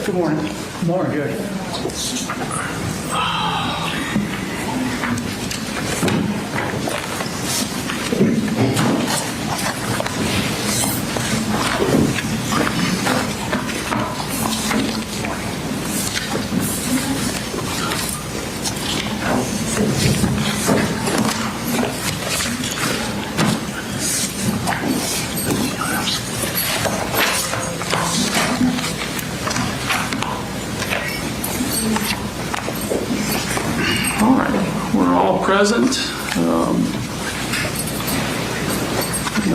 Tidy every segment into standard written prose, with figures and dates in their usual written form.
Good morning. Good morning. Good. Present.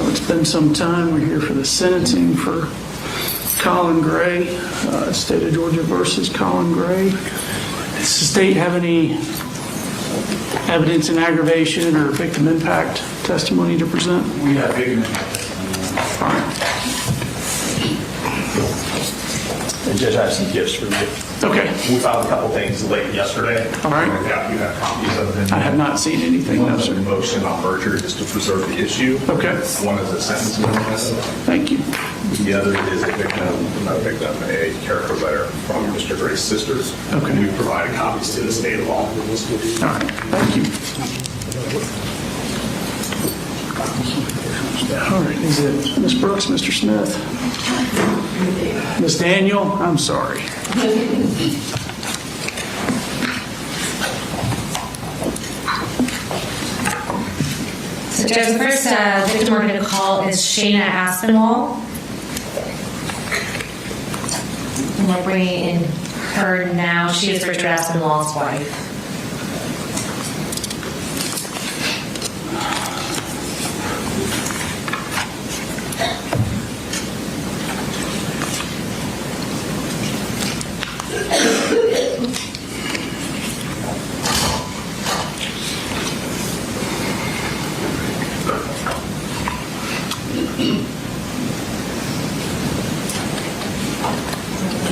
It's been some time. We're here for the sentencing for Colin Gray, State of Georgia versus Colin Gray. Does the state have any evidence in aggravation or victim impact testimony to present? We have victim impact. All right. The judge has some gifts for you. Okay. We filed a couple things late yesterday. All right. Yeah, you have copies of them. I have not seen anything. One No, is sir. a motion on merger just to preserve the issue. Okay. One is a sentencing request. Thank you. The other is a character letter from Mr. Gray's sisters. Okay. We provided copies to the state of all. All right. Thank you. All right. Is it Ms. Brooks, Mr. Smith? Ms. Daniel? I'm sorry. So, Judge, the first victim we're going to call is Shayna Aspinwall. And we're bringing in her now. She is Richard Aspinwall's wife.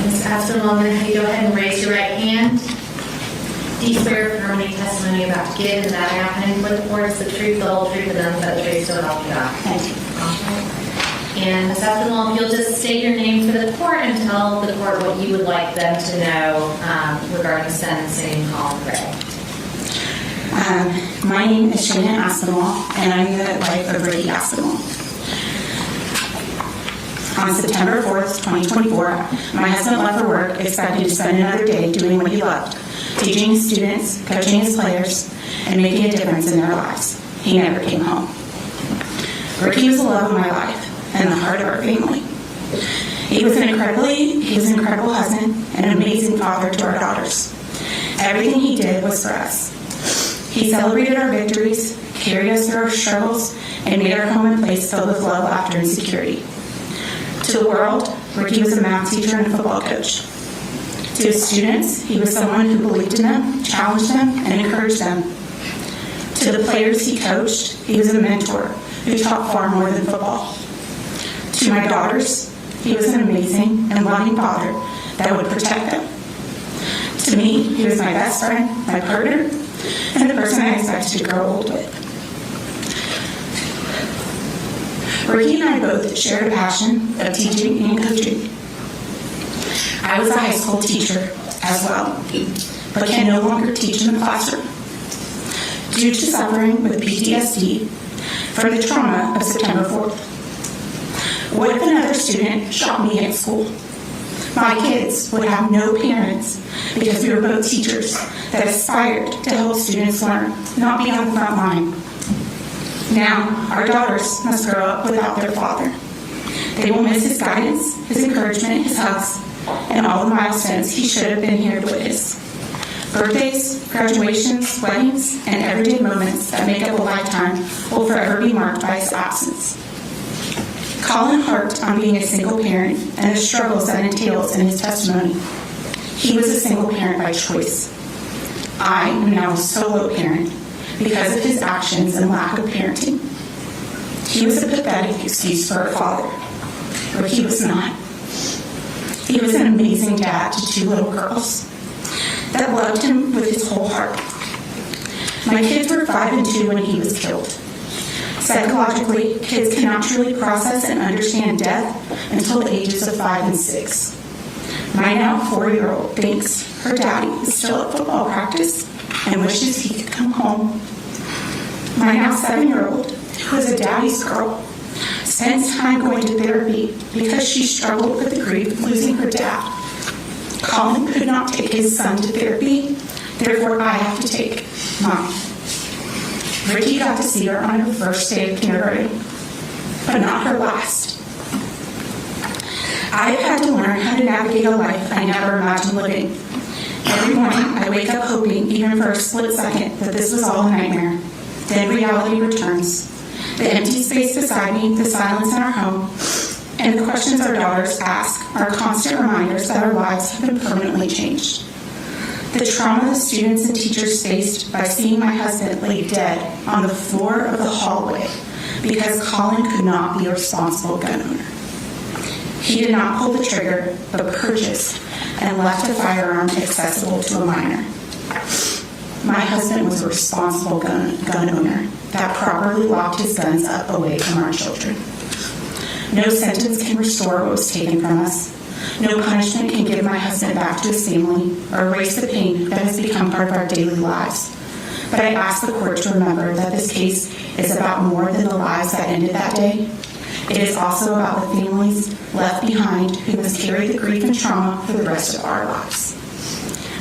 Ms. Aspinwall, I'm going to have you go ahead and raise your right hand. Do you swear affirm any testimony you're about to give and that happening for the court is the truth, the whole truth, and nothing but the truth, so help you God? Thank you. And Ms. Aspinwall, if you'll just state your name for the court and tell the court what you would like them to know regarding sentencing Colin Gray. My name is Shayna Aspinwall, and I'm the wife of Ricky Aspinwall. On September 4th, 2024, my husband left for work expecting to spend another day doing what he loved, teaching his students, coaching his players, and making a difference in their lives. He never came home. Ricky was the love of my life and the heart of our family. He was an incredible husband and an amazing father to our daughters. Everything he did was for us. He celebrated our victories, carried us through our struggles, and made our home a place filled with love, laughter, and security. To the world, Ricky was a math teacher and a football coach. To his students, he was someone who believed in them, challenged them, and encouraged them. To the players he coached, he was a mentor who taught far more than football. To my daughters, he was an amazing and loving father that would protect them. To me, he was my best friend, my partner, and the person I expected to grow old with. Ricky and I both shared a passion of teaching and coaching. I was a high school teacher as well, but can no longer teach in the classroom. Due to suffering with PTSD from the trauma of September 4th. What if another student shot me at school? My kids would have no parents because we were both teachers that aspired to help students learn, not be on the front line. Now, our daughters must grow up without their father. They will miss his guidance, his encouragement, his hugs, and all the milestones he should have been here to witness. Birthdays, graduations, weddings, and everyday moments that make up a lifetime will forever be marked by his absence. Colin harped on being a single parent and the struggles that entails in his testimony. He was a single parent by choice. I am now a solo parent because of his actions and lack of parenting. He was a pathetic excuse for a father, but he was not. He was an amazing dad to two little girls that loved him with his whole heart. My kids were 5 and 2 when he was killed. Psychologically, kids cannot truly process and understand death until the ages of 5 and 6. My now 4-year-old thinks her daddy is still at football practice and wishes he could come home. My now 7-year-old, who is a daddy's girl, spends time going to therapy because she struggled with the grief of losing her dad. Colin could not take his son to therapy, therefore I have to take mine. Ricky got to see her on her first day of kindergarten, but not her last. I have had to learn how to navigate a life I never imagined living. Every morning, I wake up hoping, even for a split second, that this was all a nightmare. Then reality returns. The empty space beside me, the silence in our home, and the questions our daughters ask are constant reminders that our lives have been permanently changed. The trauma the students and teachers faced by seeing my husband lay dead on the floor of the hallway because Colin could not be a responsible gun owner. He did not pull the trigger, but purchased and left a firearm accessible to a minor. My husband was a responsible gun owner that properly locked his guns up away from our children. No sentence can restore what was taken from us. No punishment can give my husband back to his family or erase the pain that has become part of our daily lives. But I ask the court to remember that this case is about more than the lives that ended that day. It is also about the families left behind who must carry the grief and trauma for the rest of our lives.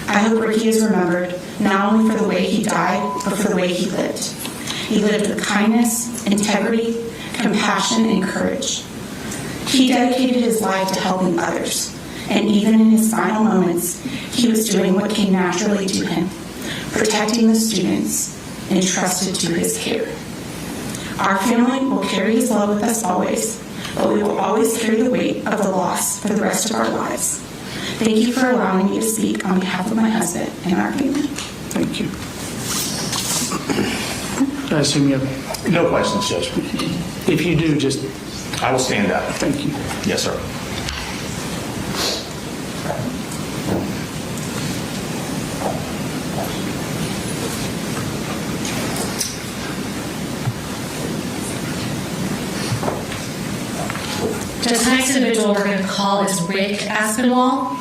I hope Ricky is remembered not only for the way he died, but for the way he lived. He lived with kindness, integrity, compassion, and courage. He dedicated his life to helping others, and even in his final moments, he was doing what came naturally to him, protecting the students entrusted to his care. Our family will carry his love with us always, but we will always carry the weight of the loss for the rest of our lives. Thank you for allowing me to speak on behalf of my husband and our family. Thank you. I assume you have, No questions, Judge. if you do, just I will stand up. thank you. Yes, sir. This next individual we're going to call is Rick Aspinwall.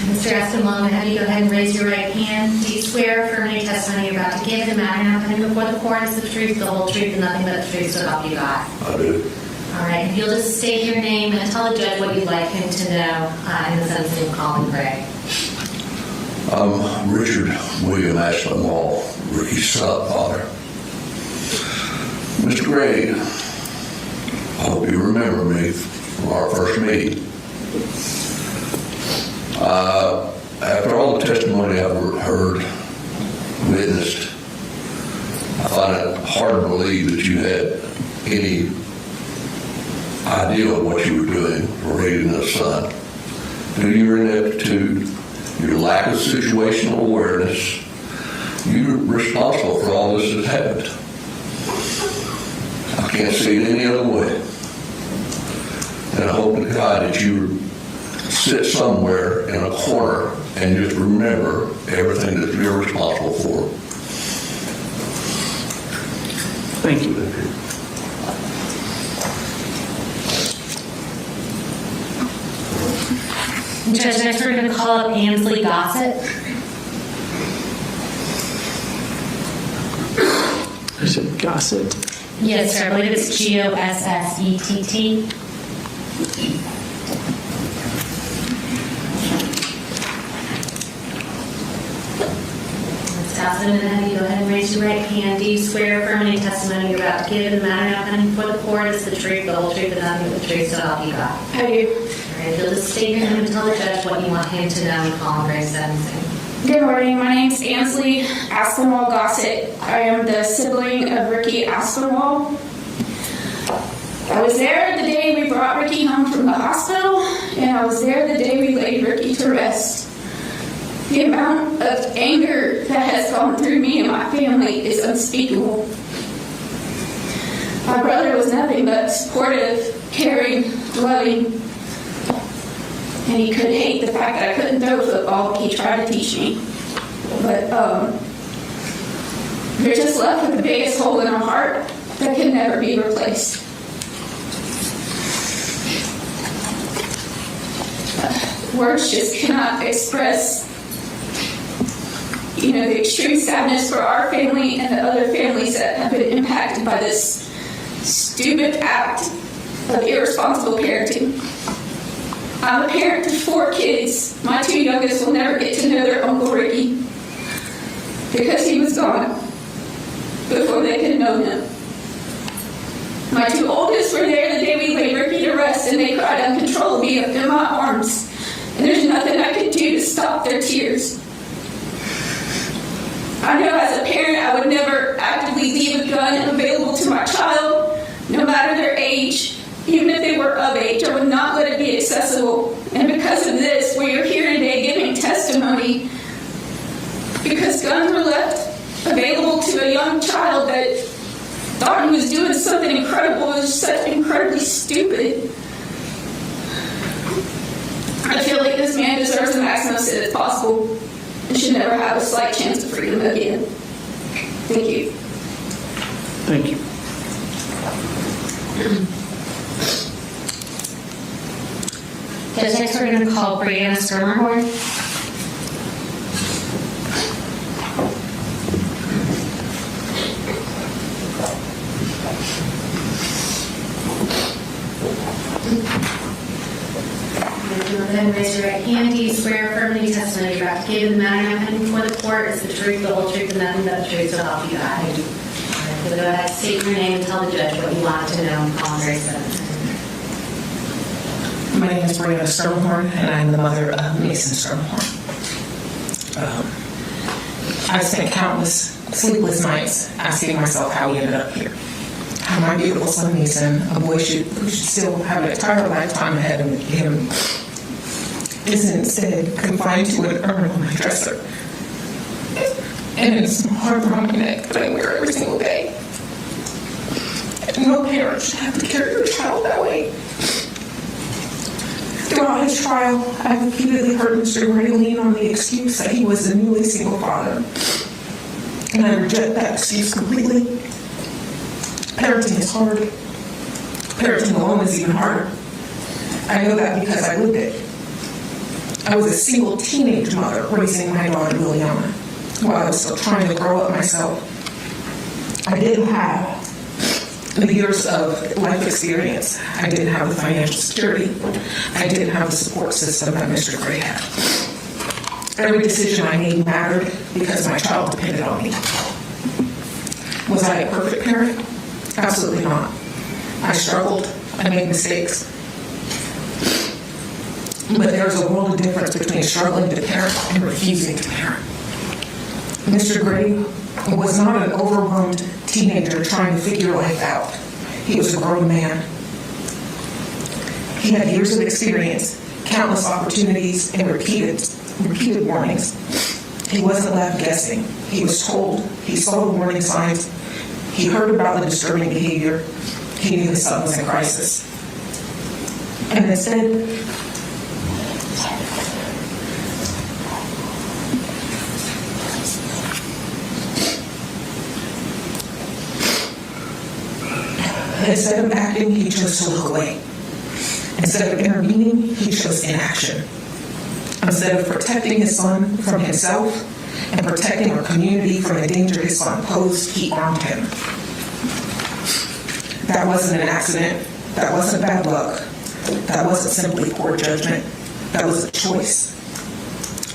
Mr. Aspinwall, I'm going to have you go ahead and raise your right hand. Do you swear affirm any testimony you're about to give the matter happening before the court is the truth, the whole truth, and nothing but the truth, so help you God? I do. All right. If you'll just state your name and tell the judge what you'd like him to know in the sentencing of Colin Gray. I'm Richard William Aspinwall, Ricky's stepfather. Mr. Gray, I hope you remember me from our first meeting. After all the testimony I've heard, witnessed, I find it hard to believe that you had any idea of what you were doing for raising a son. Due to your ineptitude, your lack of situational awareness, you're responsible for all this that happened. I can't see it any other way. And I hope to God that you sit somewhere in a corner and just remember everything that you're responsible for. Thank you. Judge, next we're going to call up Ansley Gossett. I said Gossett. Yes, sir. I believe it's Gossett. Ms. Gossett, I'm going to have you go ahead and raise your right hand. Do you swear affirm any testimony you're about to give in the matter now coming before the court is the truth, the whole truth, and nothing but the truth, so help you God? I do. All right. You'll just state your name and tell the judge what you want him to know in Colin Gray's sentencing. Good morning. My name's Ansley Aspinwall Gossett. I am the sibling of Ricky Aspinwall. I was there the day we brought I was there the day we laid Ricky to rest. The amount of anger that has gone through me and my family is unspeakable. My brother was nothing but supportive, caring, loving, and he could hate the fact that I couldn't throw a football. He tried to teach me. But we're just left with the biggest hole in our heart that can never be replaced. Words just cannot express, the extreme sadness for our family and the other families that have been impacted by this stupid act of irresponsible parenting. I'm a parent to 4 kids. My 2 youngest will never get to know their Uncle Ricky because he was gone before they could know him. My 2 oldest were there the day we laid Ricky to rest, and they cried uncontrollably in my arms. And there's nothing I could do to stop their tears. I know as a parent I would never actively leave a gun available to my child, no matter their age. Even if they were of age, I would not let it be accessible. And because of this, we are here today giving testimony because guns were left available to a young child that thought he was doing something incredible. It was such incredibly stupid. I feel like this man deserves the maximum sentence possible and should never have a slight chance of freedom again. Thank you. Thank you. Judge, next we're going to call Brianna Schermerhorn. Then raise your right hand. Do you swear affirmly the testimony you're about to give in the matter now pending before the court is the truth, the whole truth, and nothing but the truth, so help you God? I do. So go ahead, state your name and tell the judge what you want to know in Colin Gray said. My name is Brianna Schermerhorn, and I'm the mother of Mason Schermerhorn. I've spent countless sleepless nights asking myself how we ended up here. How my beautiful son Mason, a boy who should still have an entire lifetime ahead of him, is instead confined to an urn on my dresser. And it's hard for my neck that I wear every single day. And no parent should have to carry their child that way. Throughout his trial, I've repeatedly heard Mr. Gray lean on the excuse that he was a newly single father. And I reject that excuse completely. Parenting is hard. Parenting alone is even harder. I know that because I lived it. I was a single teenage mother raising my daughter Liliana while I was still trying to grow up myself. I didn't have the years of life experience. I didn't have the financial security. I didn't have the support system that Mr. Gray had. Every decision I made mattered because my child depended on me. Was I a perfect parent? Absolutely not. I struggled. I made mistakes. But there's a world of difference between struggling to parent and refusing to parent. Mr. Gray was not an overwhelmed teenager trying to figure life out. He was a grown man. He had years of experience, countless opportunities, and repeated warnings. He wasn't left guessing. He was told. He saw the warning signs. He heard about the disturbing behavior. He knew his son was in crisis. And instead, instead of acting, he chose to look away. Instead of intervening, he chose inaction. Instead of protecting his son from himself and protecting our community from the danger his son posed, he armed him. That wasn't an accident. That wasn't bad luck. That wasn't simply poor judgment. That was a choice.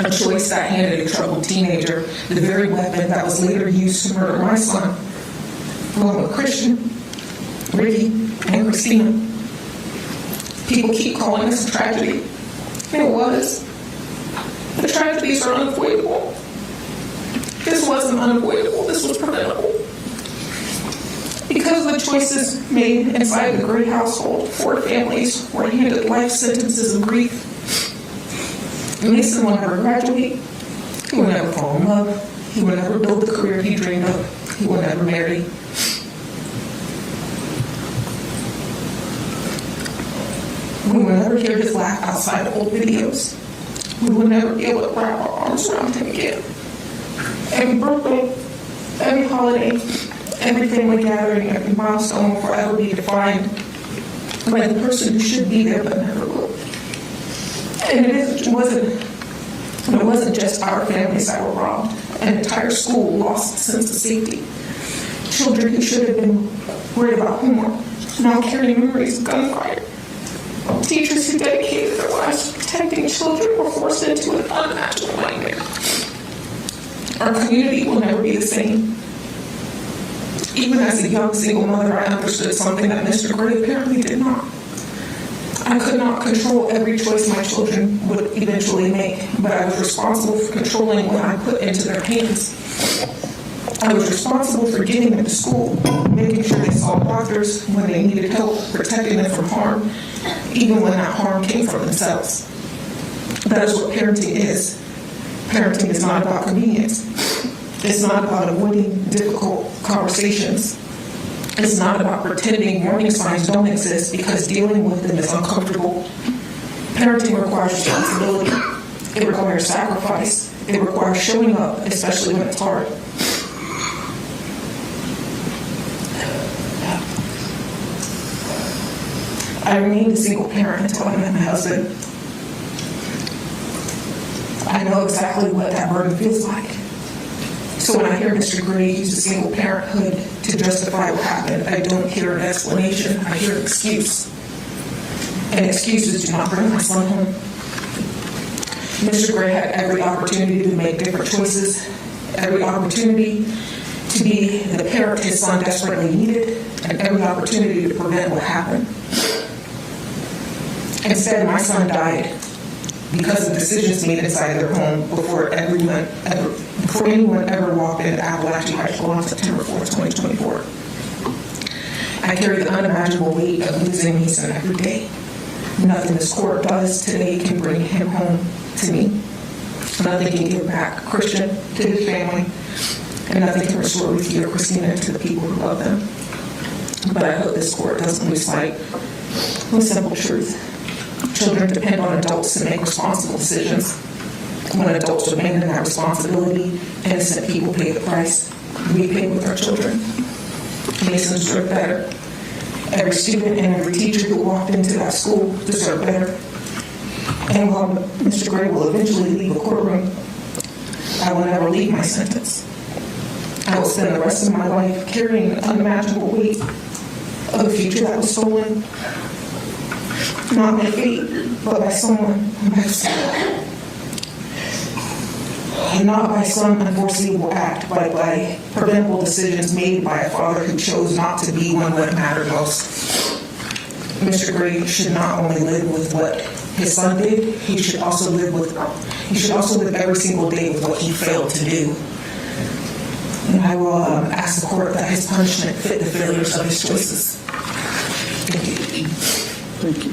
A choice that handed a troubled teenager the very weapon that was later used to murder my son, along with Christian, Ricky, and Cristina. People keep calling this a tragedy. It was. The tragedies are unavoidable. This wasn't unavoidable. This was preventable. Because of the choices made inside the Gray household, 4 families were handed life sentences of grief. Mason will never graduate. He will never fall in love. He will never build the career he dreamed of. He will never marry. We will never hear his laugh outside old videos. We will never be able to wrap our arms around him again. Every birthday, every holiday, every family gathering, every milestone will forever be defined by the person who should be there but never will. And it wasn't just our families that were robbed. An entire school lost a sense of safety. Children who should have been worried about homework now carry memories of gunfire. Teachers who dedicated their lives to protecting children were forced into an unimaginable nightmare. Our community will never be the same. Even as a young single mother, I understood something that Mr. Gray apparently did not. I could not control every choice my children would eventually make, but I was responsible for controlling what I put into their hands. I was responsible for getting them to school, making sure they saw doctors when they needed help, protecting them from harm, even when that harm came from themselves. That is what parenting is. Parenting is not about convenience. It's not about avoiding difficult conversations. It's not about pretending warning signs don't exist because dealing with them is uncomfortable. Parenting requires responsibility. It requires sacrifice. It requires showing up, especially when it's hard. I remained a single parent until I met my husband. I know exactly what that burden feels like. So when I hear Mr. Gray use a single parenthood to justify what happened, I don't hear an explanation, I hear an excuse. And excuses do not bring my son home. Mr. Gray had every opportunity to make different choices, every opportunity to be the parent his son desperately needed, and every opportunity to prevent what happened. Instead, my son died because of decisions made inside their home before anyone ever walked into Apalachee High School on September 4th, 2024. I carry the unimaginable weight of losing Mason every day. Nothing this court does today can bring him home to me. Nothing can give back Christian to his family, and nothing can restore Ricky or Cristina to the people who love them. But I hope this court doesn't lose sight of simple truth. Children depend on adults to make responsible decisions. When adults abandon that responsibility, innocent people pay the price. We pay with our children. Mason deserved better. Every student and every teacher who walked into that school deserved better. And while Mr. Gray will eventually leave a courtroom, I will never leave my sentence. I will spend the rest of my life carrying an unimaginable weight of a future that was stolen. Not by fate, but by someone by and not by some unforeseeable act, but by preventable decisions made by a father who chose not to be one that mattered most. Mr. Gray should not only live with what his son did, he should also live every single day with what he failed to do. And I will ask the court that his punishment fit the failures of his choices. Thank you. Thank you.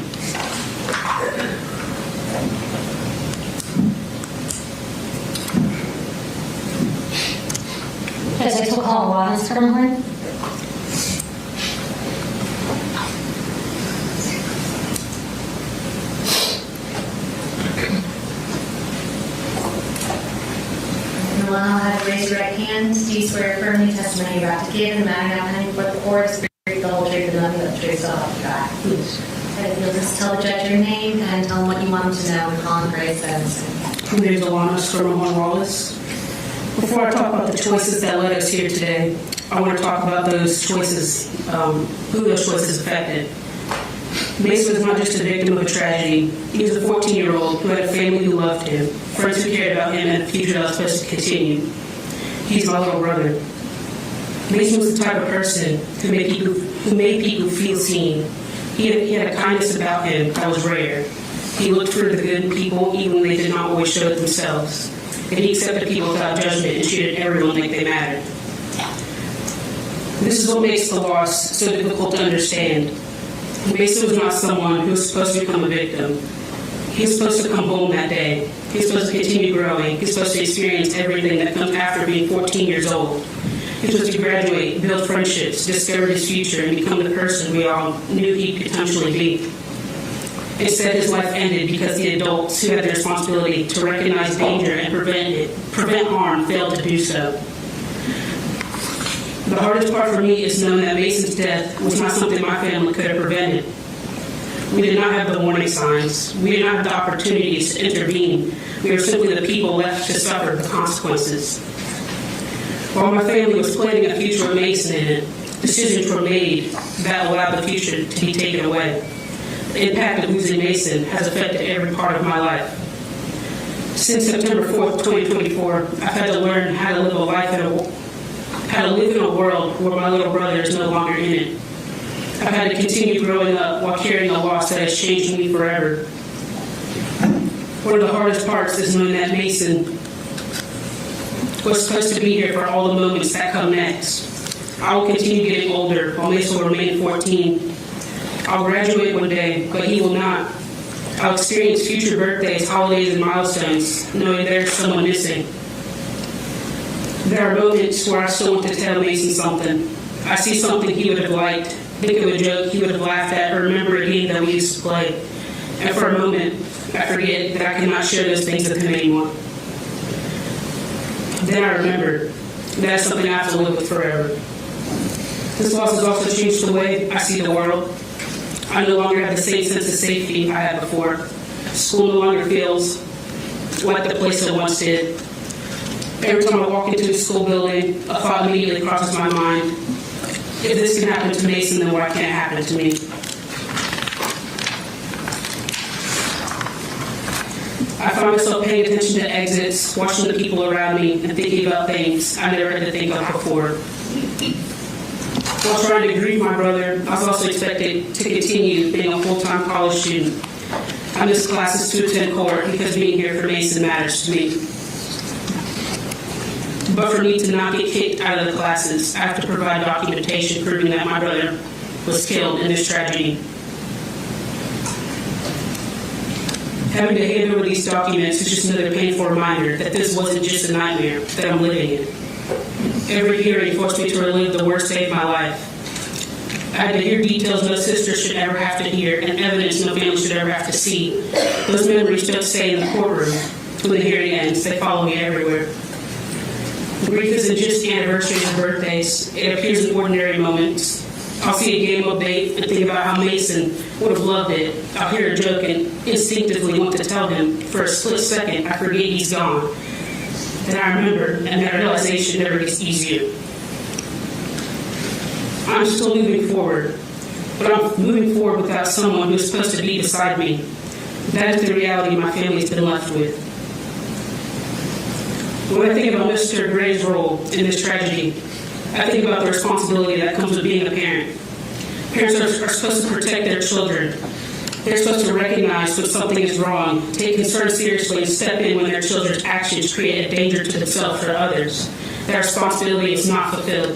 Does it still call law in Schermerhorn? You will now have to raise your right hand. Do you swear affirming testimony you're about to give in the matter now pending before the court is the whole truth and nothing but the truth, so help you God? And you'll just tell the judge your name and tell him what you want him to know when Colin Gray says. My name is Alana Schermerhorn Wallace. Before I talk about the choices that led us here today, I want to talk about those choices, who those choices affected. Mason was not just a victim of a tragedy. He was a 14-year-old who had a family who loved him, friends who cared about him, and a future that was supposed to continue. He's my little brother. Mason was the type of person who made people feel seen. He had a kindness about him that was rare. He looked for the good in people even when they did not always show it themselves. And he accepted people without judgment and treated everyone like they mattered. This is what makes the loss so difficult to understand. Mason was not someone who was supposed to become a victim. He was supposed to come home that day. He was supposed to continue growing. He was supposed to experience everything that comes after being 14 years old. He was supposed to graduate, build friendships, discover his future, and become the person we all knew he could potentially be. Instead, his life ended because the adults who had the responsibility to recognize danger and prevent harm failed to do so. The hardest part for me is knowing that Mason's death was not something my family could have prevented. We did not have the warning signs. We did not have the opportunities to intervene. We were simply the people left to suffer the consequences. While my family was planning a future with Mason in it, decisions were made that allowed the future to be taken away. The impact of losing Mason has affected every part of my life. Since September 4th, 2024, I've had to learn how to live a life how to live in a world where my little brother is no longer in it. I've had to continue growing up while carrying a loss that has changed me forever. One of the hardest parts is knowing that Mason was supposed to be here for all the moments that come next. I will continue getting older while Mason will remain 14. I'll graduate one day, but he will not. I'll experience future birthdays, holidays, and milestones, knowing there's someone missing. There are moments where I still want to tell Mason something. I see something he would have liked, think of a joke he would have laughed at, or remember a game that we used to play. And for a moment, I forget that I cannot share those things with him anymore. Then I remember that's something I have to live with forever. This loss has also changed the way I see the world. I no longer have the same sense of safety I had before. School no longer feels like the place it once did. Every time I walk into a school building, a thought immediately crosses my mind. If this can happen to Mason, then why can't it happen to me? I find myself paying attention to exits, watching the people around me, and thinking about things I never had to think of before. While trying to grieve my brother, I was also expected to continue being a full-time college student. I missed classes to attend court because being here for Mason matters to me. But for me to not get kicked out of the classes, I have to provide documentation proving that my brother was killed in this tragedy. Having to hand over these documents is just another painful reminder that this wasn't just a nightmare that I'm living in. Every hearing forced me to relive the worst day of my life. I had to hear details no sister should ever have to hear and evidence no family should ever have to see. Those memories don't stay in the courtroom when the hearing ends. They follow me everywhere. Grief isn't just anniversaries and birthdays. It appears in ordinary moments. I'll see a game update and think about how Mason would have loved it. I'll hear a joke and instinctively want to tell him. For a split second, I forget he's gone. Then I remember, and that realization never gets easier. I'm still moving forward, but I'm moving forward without someone who's supposed to be beside me. That is the reality my family's been left with. When I think about Mr. Gray's role in this tragedy, I think about the responsibility that comes with being a parent. Parents are supposed to protect their children. They're supposed to recognize when something is wrong, take concern seriously, and step in when their children's actions create a danger to themselves or others. That responsibility is not fulfilled.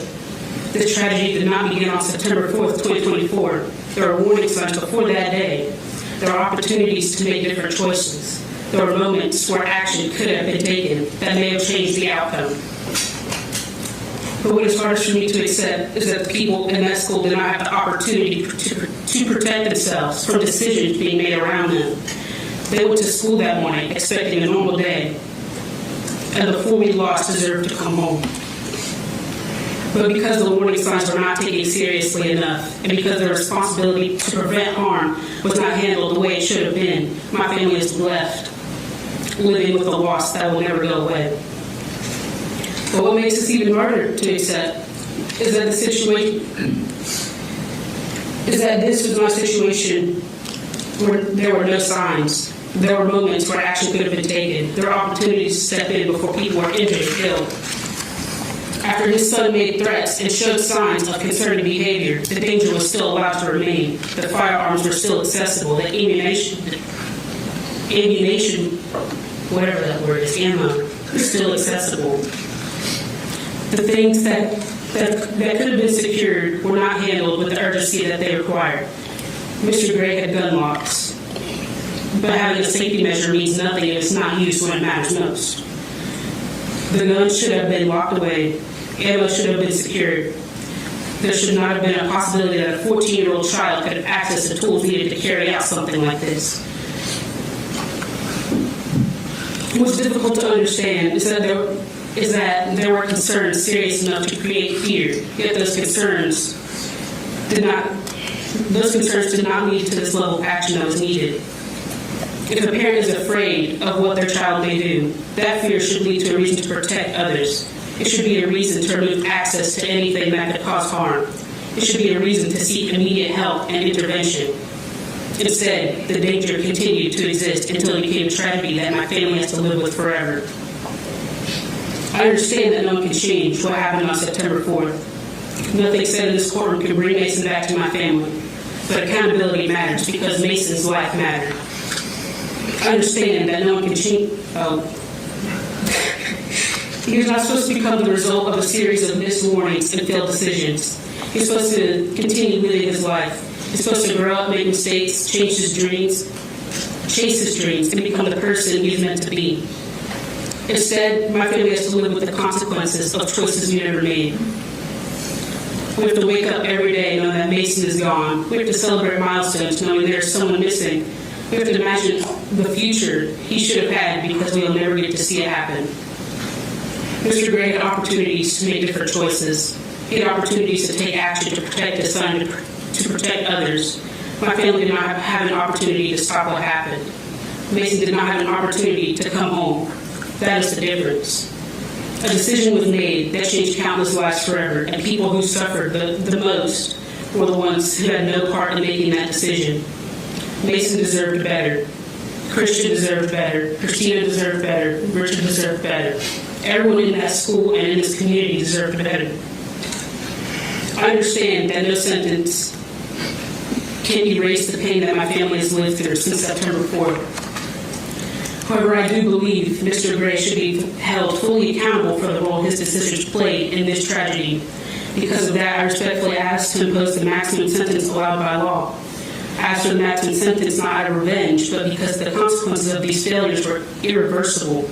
This tragedy did not begin on September 4th, 2024. There are warning signs before that day. There are opportunities to make different choices. There were moments where action could have been taken that may have changed the outcome. But what is hardest for me to accept is that the people in that school did not have the opportunity to protect themselves from decisions being made around them. They went to school that morning expecting a normal day, and the fool we lost deserved to come home. But because the warning signs were not taken seriously enough, and because the responsibility to prevent harm was not handled the way it should have been, my family is left living with a loss that will never go away. But what makes this even harder to accept is that this was not a situation where there were no signs. There were moments where action could have been taken. There were opportunities to step in before people were injured or killed. After his son made threats and showed signs of concerning behavior, the danger was still allowed to remain. The firearms were still accessible. The ammunition, whatever that word is, ammo, was still accessible. The things that that could have been secured were not handled with the urgency that they required. Mr. Gray had gun locks, but having a safety measure means nothing if it's not used when it matters most. The guns should have been locked away, ammo should have been secured. There should not have been a possibility that a 14-year-old child could have access to tools needed to carry out something like this. What's difficult to understand is that there were concerns serious enough to create fear, yet those concerns did not lead to this level of action that was needed. If a parent is afraid of what their child may do, that fear should lead to a reason to protect others. It should be a reason to remove access to anything that could cause harm. It should be a reason to seek immediate help and intervention. Instead, the danger continued to exist until it became a tragedy that my family has to live with forever. I understand that no one can change what happened on September 4th. Nothing said in this courtroom can bring Mason back to my family, but accountability matters because Mason's life mattered. I understand that no one can change. He was not supposed to become the result of a series of missed warnings and failed decisions. He's supposed to continue living his life. He's supposed to grow up, make mistakes, chase his dreams, and become the person he's meant to be. Instead, my family has to live with the consequences of choices we never made. We have to wake up every day knowing that Mason is gone. We have to celebrate milestones knowing there's someone missing. We have to imagine the future he should have had because we'll never get to see it happen. Mr. Gray had opportunities to make different choices. He had opportunities to take action to protect his son, to protect others. My family did not have an opportunity to stop what happened. Mason did not have an opportunity to come home. That is the difference. A decision was made that changed countless lives forever, and people who suffered the most were the ones who had no part in making that decision. Mason deserved better. Christian deserved better. Cristina deserved better. Richard deserved better. Everyone in that school and in this community deserved better. I understand that no sentence can erase the pain that my family has lived through since September 4th. However, I do believe Mr. Gray should be held fully accountable for the role his decisions played in this tragedy. Because of that, I respectfully ask to impose the maximum sentence allowed by law. I ask for the maximum sentence not out of revenge, but because the consequences of these failures were irreversible.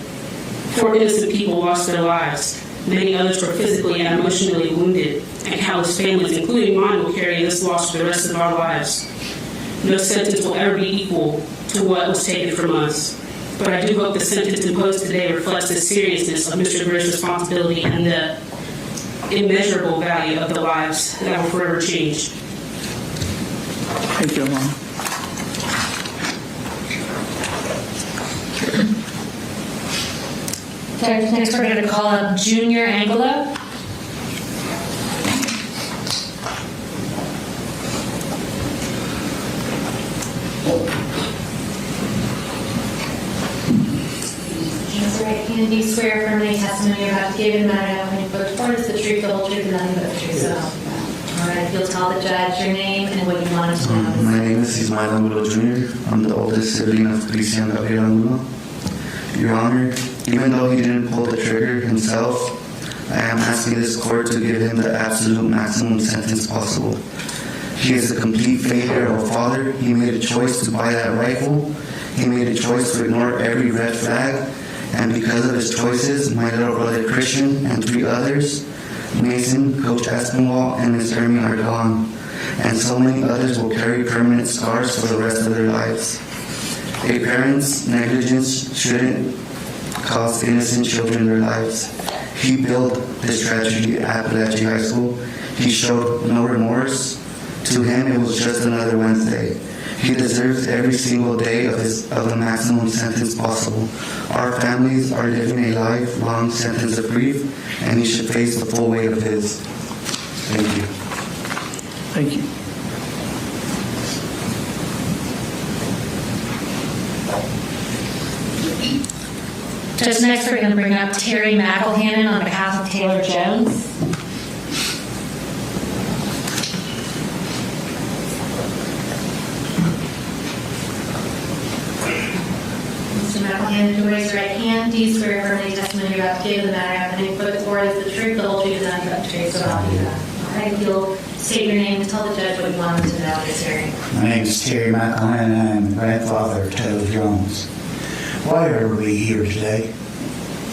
4 innocent people lost their lives. Many others were physically and emotionally wounded, and countless families, including mine, will carry this loss for the rest of our lives. No sentence will ever be equal to what was taken from us. But I do hope the sentence imposed today reflects the seriousness of Mr. Gray's responsibility and the immeasurable value of the lives that will forever change. Thank you, Alana. Next, we're going to call up Junior Angulo. Raise your right hand. Do you swear affirm any testimony you're about to give in the matter of any book report is the truth, the whole truth, and nothing but the truth? So, all right. If you'll tell the judge your name and what you want us to know. My name is Ismael Angulo Jr. I'm the oldest sibling of Cristina Irimie. Your Honor, even though he didn't pull the trigger himself, I am asking this court to give him the absolute maximum sentence possible. He is a complete failure of a father. He made a choice to buy that rifle. He made a choice to ignore every red flag. And because of his choices, my little brother Christian and 3 others, Mason, Coach Aspinwall, and Ms. Irimie are gone. And so many others will carry permanent scars for the rest of their lives. A parent's negligence shouldn't cost innocent children their lives. He built this tragedy at Apalachee High School. He showed no remorse. To him, it was just another Wednesday. He deserves every single day of the maximum sentence possible. Our families are living a lifelong sentence of grief, and he should face the full weight of his. Thank you. Thank you. Just next, we're going to bring up Terry McElhannon on behalf of Taylor Jones. Mr. McElhannon, to raise your right hand. Do you swear affirm any testimony you're about to give in the matter happening before the court is the truth, the whole truth, and nothing but the truth, so help you God? All right, if you'll state your name and tell the judge what you want him to know at this hearing. My name is Terry McElhannon. I am the grandfather of Taylor Jones. Why are we here today?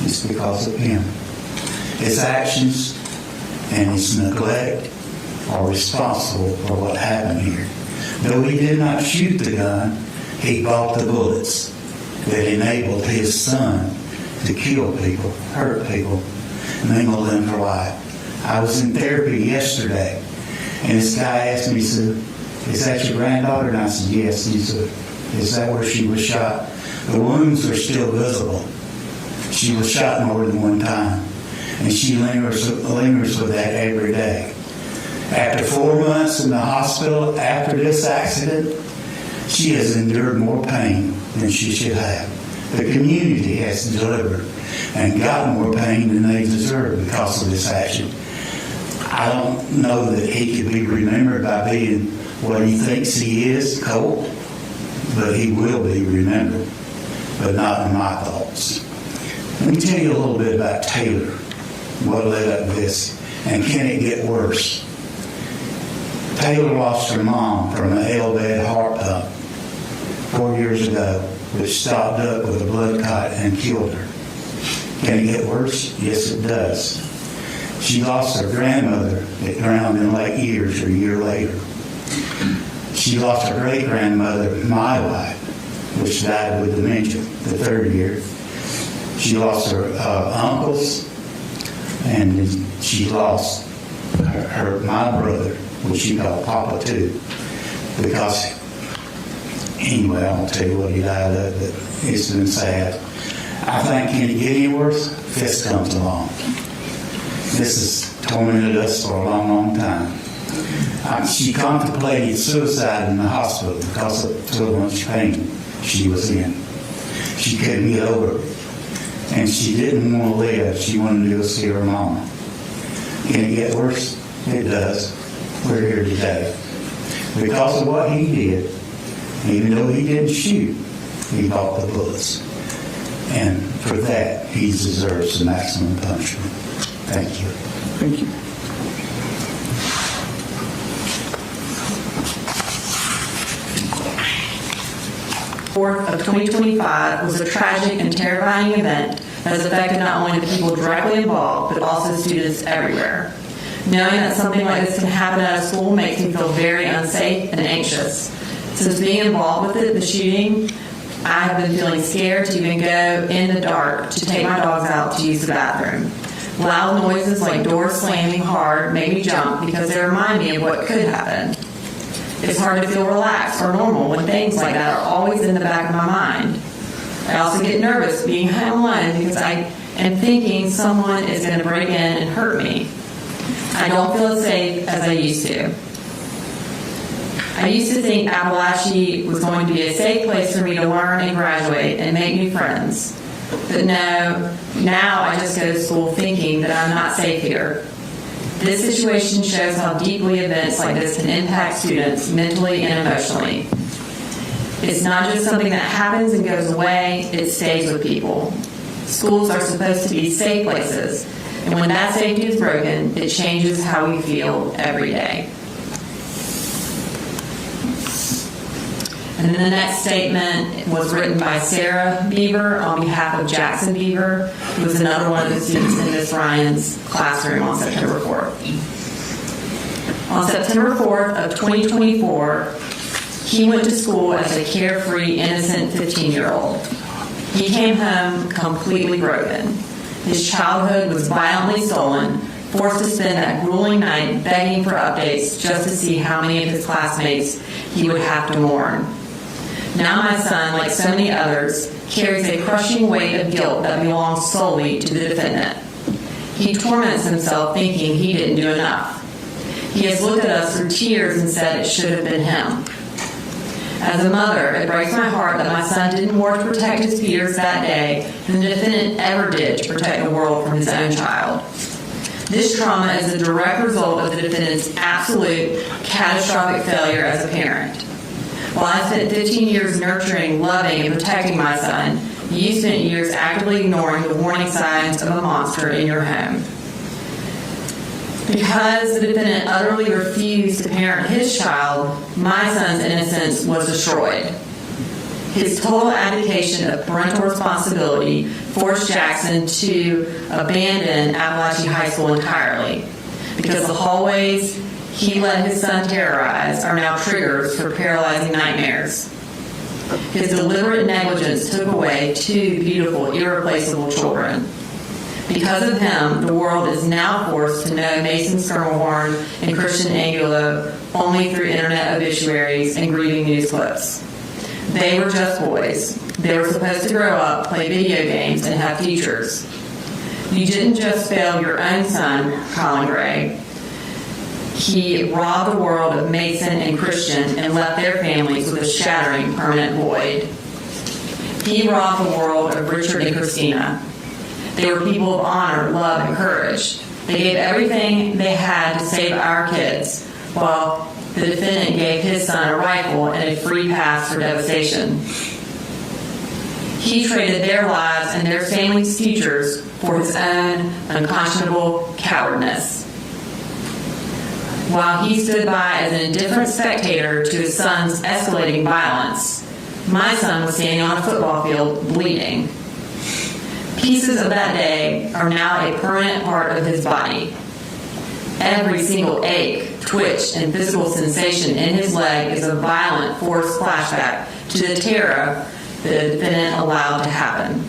It's because of him. His actions and his neglect are responsible for what happened here. Though he did not shoot the gun, he bought the bullets that enabled his son to kill people, hurt people, mangle them for life. I was in therapy yesterday, and this guy asked me, he said, "Is that your granddaughter?" And I said, "Yes." And he said, "Is that where she was shot?" The wounds are still visible. She was shot more than one time, and she lingers with that every day. After 4 months in the hospital after this accident, she has endured more pain than she should have. The community has delivered and gotten more pain than they deserve because of this action. I don't know that he could be remembered by being what he thinks he is, cold, but he will be remembered, but not in my thoughts. Let me tell you a little bit about Taylor, what led up to this, and can it get worse? Taylor lost her mom from an L-bed heart pump 4 years ago, which stopped up with a blood clot and killed her. Can it get worse? Yes, it does. She lost her grandmother that drowned in Lake Erie a year later. She lost her great-grandmother, my wife, which died with dementia the third year. She lost her uncles, and she lost my brother, which she called Papa too, because anyway, I won't tell you what he died of, but it's been sad. I think, can it get any worse? This comes along. This has tormented us for a long, long time. She contemplated suicide in the hospital because of so much pain she was in. She couldn't get over it. And she didn't want to live. She wanted to go see her mama. Can it get worse? It does. We're here today. Because of what he did, even though he didn't shoot, he bought the bullets. And for that, he deserves the maximum punishment. Thank you. Thank you. Of 2025 was a tragic and terrifying event that has affected not only the people directly involved, but also students everywhere. Knowing that something like this can happen at a school makes me feel very unsafe and anxious. Since being involved with the shooting, I have been feeling scared to even go in the dark to take my dogs out to use the bathroom. Loud noises like doors slamming hard make me jump because they remind me of what could happen. It's hard to feel relaxed or normal when things like that are always in the back of my mind. I also get nervous being home alone because I am thinking someone is going to break in and hurt me. I don't feel as safe as I used to. I used to think Apalachee was going to be a safe place for me to learn and graduate and make new friends. But no, now I just go to school thinking that I'm not safe here. This situation shows how deeply events like this can impact students mentally and emotionally. It's not just something that happens and goes away, it stays with people. Schools are supposed to be safe places, and when that safety is broken, it changes how we feel every day. And then the next statement was written by Sarah Beaver on behalf of Jackson Beaver, who was another one of the students in Miss Ryan's classroom on September 4th. On September 4th of 2024, he went to school as a carefree, innocent 15-year-old. He came home completely broken. His childhood was violently stolen, forced to spend that grueling night begging for updates just to see how many of his classmates he would have to mourn. Now my son, like so many others, carries a crushing weight of guilt that belongs solely to the defendant. He torments himself thinking he didn't do enough. He has looked at us through tears and said it should have been him. As a mother, it breaks my heart that my son didn't more to protect his peers that day than the defendant ever did to protect the world from his own child. This trauma is a direct result of the defendant's absolute catastrophic failure as a parent. While I spent 15 years nurturing, loving, and protecting my son, you spent years actively ignoring the warning signs of a monster in your home. Because the defendant utterly refused to parent his child, my son's innocence was destroyed. His total abdication of parental responsibility forced Jackson to abandon Apalachee High School entirely, because the hallways he let his son terrorize are now triggers for paralyzing nightmares. His deliberate negligence took away two beautiful, irreplaceable children. Because of him, the world is now forced to know Mason Schermerhorn and Christian Angulo only through internet obituaries and grieving news clips. They were just boys. They were supposed to grow up, play video games, and have futures. You didn't just fail your own son, Colin Gray. He robbed the world of Mason and Christian and left their families with a shattering permanent void. He robbed the world of Richard and Cristina. They were people of honor, love, and courage. They gave everything they had to save our kids, while the defendant gave his son a rifle and a free pass for devastation. He traded their lives and their families' futures for his own unconscionable cowardness. While he stood by as an indifferent spectator to his son's escalating violence, my son was standing on a football field bleeding. Pieces of that day are now a permanent part of his body. Every single ache, twitch, and physical sensation in his leg is a violent, forced flashback to the terror the defendant allowed to happen.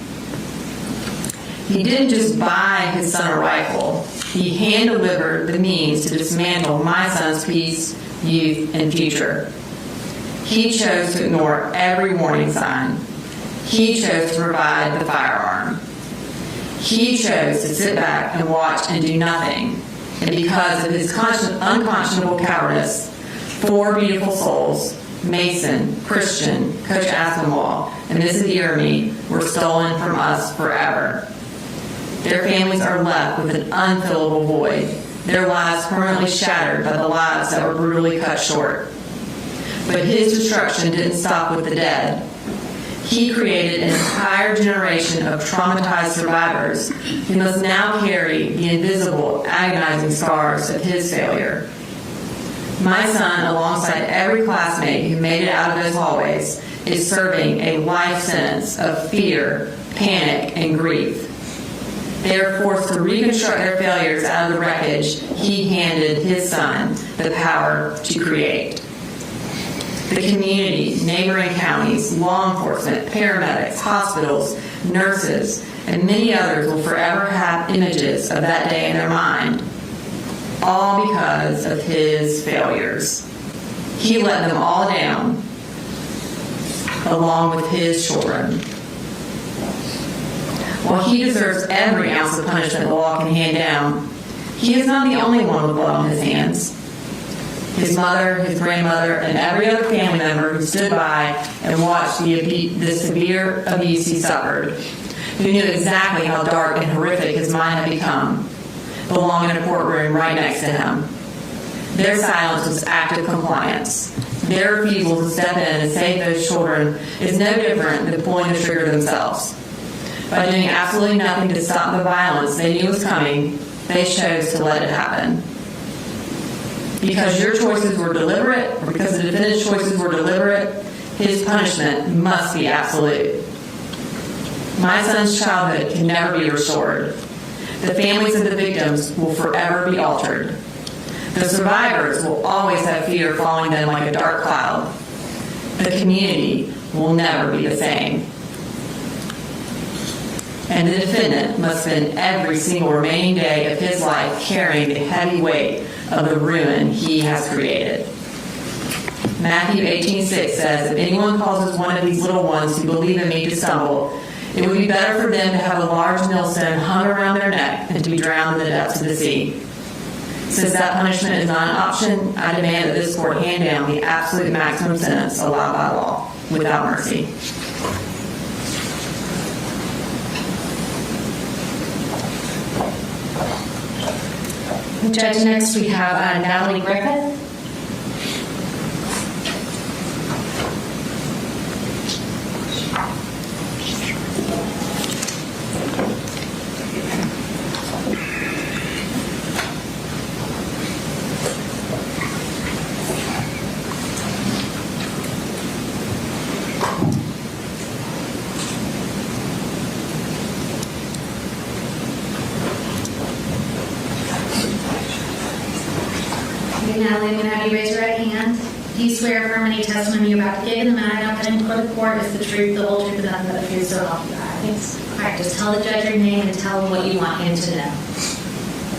He didn't just buy his son a rifle. He hand-delivered the means to dismantle my son's peace, youth, and future. He chose to ignore every warning sign. He chose to provide the firearm. He chose to sit back and watch and do nothing. And because of his unconscionable cowardice, 4 beautiful souls, Mason, Christian, Coach Aspinwall, and Mrs. Irimie, were stolen from us forever. Their families are left with an unfillable void, their lives permanently shattered by the lives that were brutally cut short. But his destruction didn't stop with the dead. He created an entire generation of traumatized survivors who must now carry the invisible, agonizing scars of his failure. My son, alongside every classmate who made it out of those hallways, is serving a life sentence of fear, panic, and grief. They are forced to reconstruct their failures out of the wreckage he handed his son the power to create. The community, neighboring counties, law enforcement, paramedics, hospitals, nurses, and many others will forever have images of that day in their mind, all because of his failures. He let them all down, along with his children. While he deserves every ounce of punishment the law can hand down, he is not the only one with blood on his hands. His mother, his grandmother, and every other family member who stood by and watched the severe abuse he suffered, who knew exactly how dark and horrific his mind had become, belong in a courtroom right next to him. Their silence was active compliance. Their refusal to step in and save those children is no different than pulling the trigger themselves. By doing absolutely nothing to stop the violence they knew was coming, they chose to let it happen. Because your choices were deliberate, or because the defendant's choices were deliberate, his punishment must be absolute. My son's childhood can never be restored. The families of the victims will forever be altered. The survivors will always have fear following them like a dark cloud. The community will never be the same. And the defendant must spend every single remaining day of his life carrying the heavy weight of the ruin he has created. Matthew 18:6 says, "If anyone causes one of these little ones who believe in me to stumble, it would be better for them to have a large millstone hung around their neck than to be drowned in the depths of the sea." Since that punishment is not an option, I demand that this court hand down the absolute maximum sentence allowed by law, without mercy. Judge, next we have Natalie Griffith. Natalie, I'm going to have you raise your right hand. Do you swear affirm any testimony you're about to give in the matter now pending before the court is the truth, the whole truth, and nothing but the truth, so help you God? Yes. All right, just tell the judge your name and tell him what you want him to know.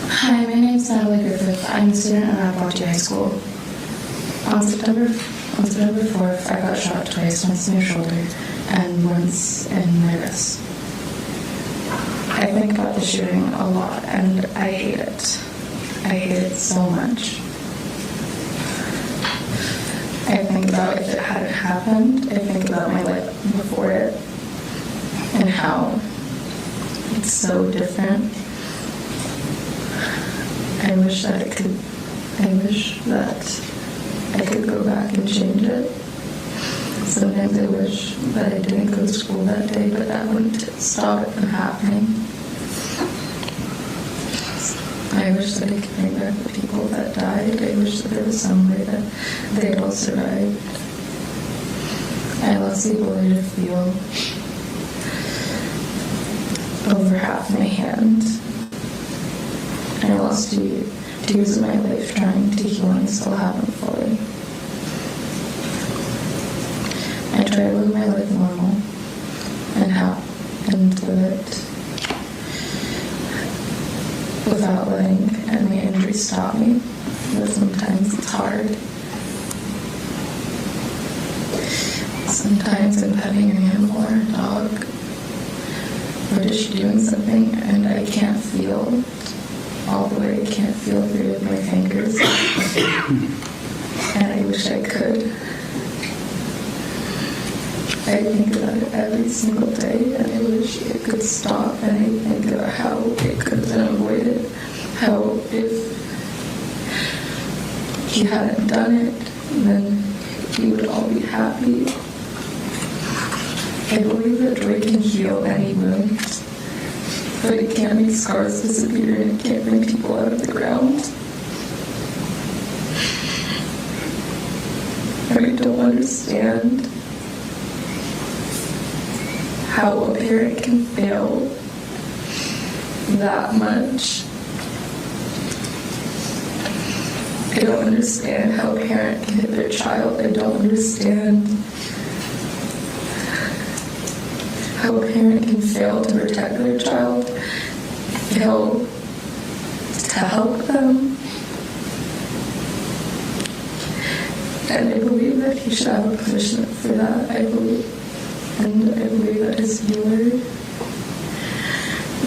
Hi, my name's Natalie Griffith. I'm a student at Apalachee High School. On September 4th, I got shot twice, once in my shoulder and once in my wrist. I think about the shooting a lot, and I hate it. I hate it so much. I think about if it hadn't happened. I think about my life before it and how it's so different. I wish that I could go back and change it. Sometimes I wish that I didn't go to school that day, but that wouldn't stop it from happening. I wish that I could bring back the people that died. I wish that there was some way that they'd all survived. I lost the ability to feel over half my hand. I lost 2 years of my life trying to heal, and I still haven't fully. I try to live my life normal and live it without letting any injury stop me, but sometimes it's hard. Sometimes I'm petting an animal or a dog, or just doing something, and I can't feel all the way. I can't feel through with my fingers, and I wish I could. I think about it every single day, and I wish it could stop, and I think about how it could have been avoided, how if he hadn't done it, then we would all be happy. I believe that joy can heal any wound, but it can't make scars disappear, and it can't bring people out of the ground. I don't understand how a parent can fail that much. I don't understand how a parent can hit their child. I don't understand how a parent can fail to protect their child, fail to help them. And I believe that he should have a punishment for that. I believe that his healer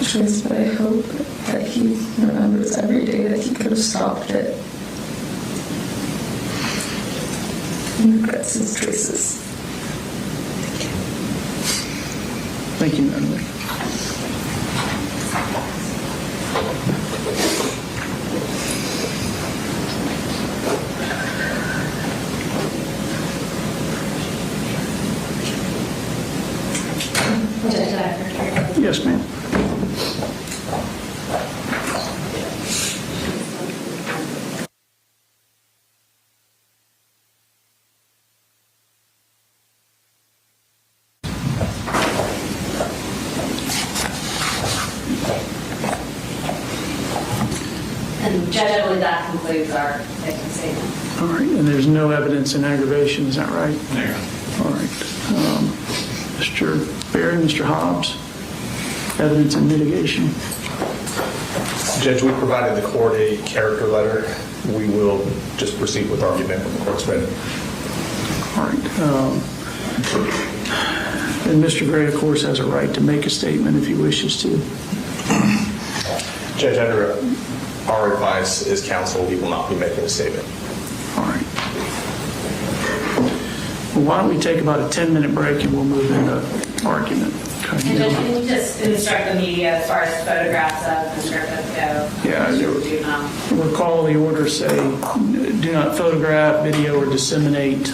choice, but I hope that he remembers every day that he could have stopped it and regrets his choices. Thank you, Natalie. Yes, ma'am. And Judge, I believe that concludes our victim statement. All right, and there's no evidence in aggravation, is that right? No. All right. Mr. Baird, Mr. Hobbs, evidence in mitigation. Judge, we provided the court a character letter. We will just proceed with argument when the court's ready. All right. And Mr. Gray, of course, has a right to make a statement if he wishes to. Judge, under our advice as counsel, we will not be making a statement. All right. Well, why don't we take about a 10-minute break and we'll move into argument. And Judge, can you just instruct the media as far as photographs of Mr. Griffith go? Yeah, recall the order say, do not photograph, video, or disseminate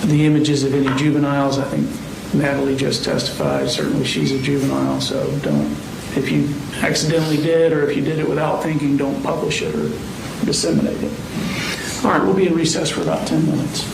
the images of any juveniles. I think Natalie just testified. Certainly she's a juvenile, so don't, if you accidentally did or if you did it without thinking, don't publish it or disseminate it. All right, we'll be in recess for about 10 minutes.